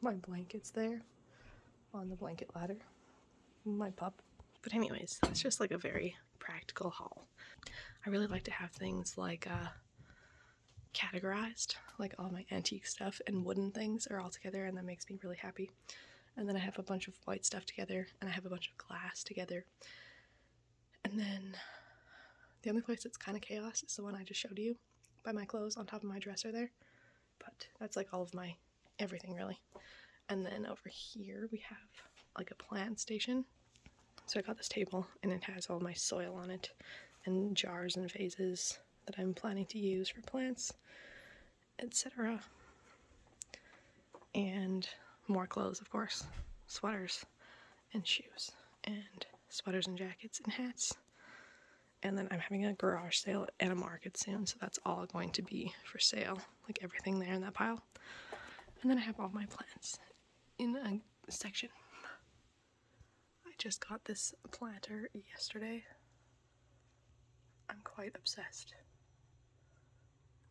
my blankets there on the blanket ladder. My pup. But anyways, that's just like a very practical haul. I really like to have things like categorized, like all my antique stuff and wooden things are all together, and that makes me really happy. And then I have a bunch of white stuff together, and I have a bunch of glass together. And then the only place that's kind of chaos is the one I just showed you by my clothes on top of my dresser there. But that's like all of my everything really. And then over here we have like a plant station. So I got this table and it has all my soil on it and jars and vases that I'm planning to use for plants, etc. And more clothes, of course, sweaters and shoes and sweaters and jackets and hats. And then I'm having a garage sale at a market soon, so that's all going to be for sale, like everything there in that pile. And then I have all my plants in a section. I just got this planter yesterday. I'm quite obsessed.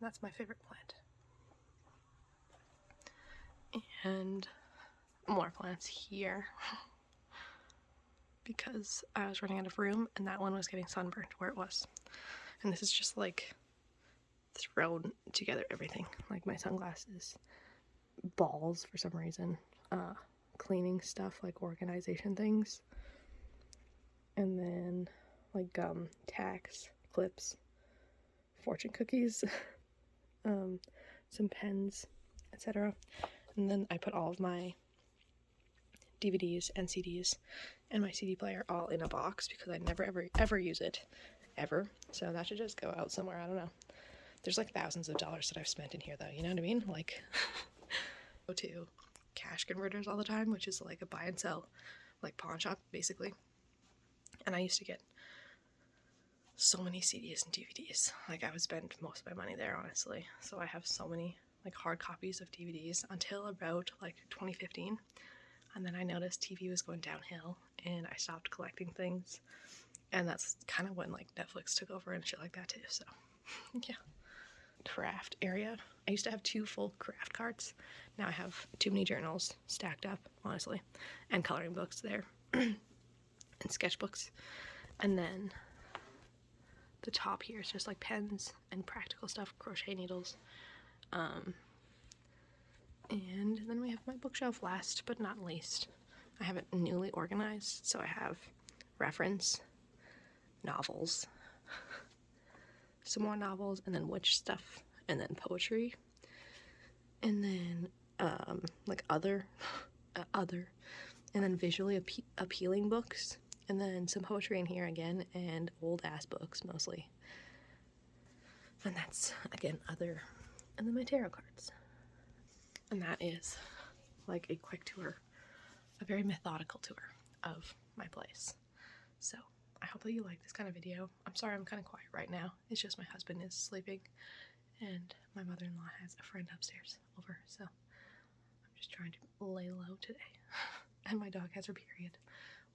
That's my favorite plant. And more plants here because I was running out of room and that one was getting sunburned where it was. And this is just like thrown together everything, like my sunglasses, balls for some reason, cleaning stuff like organization things, and then like gum, tacks, clips, fortune cookies, some pens, etc. And then I put all of my DVDs and CDs and my CD player all in a box because I never ever use it ever, so that should just go out somewhere. I don't know. There's like thousands of dollars that I've spent in here though, you know what I mean? Like go to cash converters all the time, which is like a buy and sell like pawn shop basically, and I used to get so many CDs and DVDs. Like I would spend most of my money there honestly. So I have so many like hard copies of DVDs until about like 2015. And then I noticed TV was going downhill and I stopped collecting things. And that's kind of when like Netflix took over and shit like that too, so yeah. Craft area. I used to have 2 full craft carts. Now I have too many journals stacked up, honestly, and coloring books there, and sketchbooks. And then the top here is just like pens and practical stuff, crochet needles. And then we have my bookshelf last but not least. I have it newly organized, so I have reference, novels, some more novels, and then witch stuff, and then poetry, and then like other, and then visually appealing books, and then some poetry in here again, and old ass books mostly. And that's again other, and then my tarot cards. And that is like a quick tour, a very methodical tour of my place. So I hope that you like this kind of video. I'm sorry I'm kind of quiet right now. It's just my husband is sleeping and my mother-in-law has a friend upstairs over, so I'm just trying to lay low today. And my dog has her period,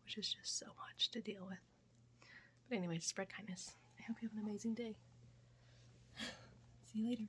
which is just so much to deal with. But anyways, spread kindness. I hope you have an amazing day. See you later.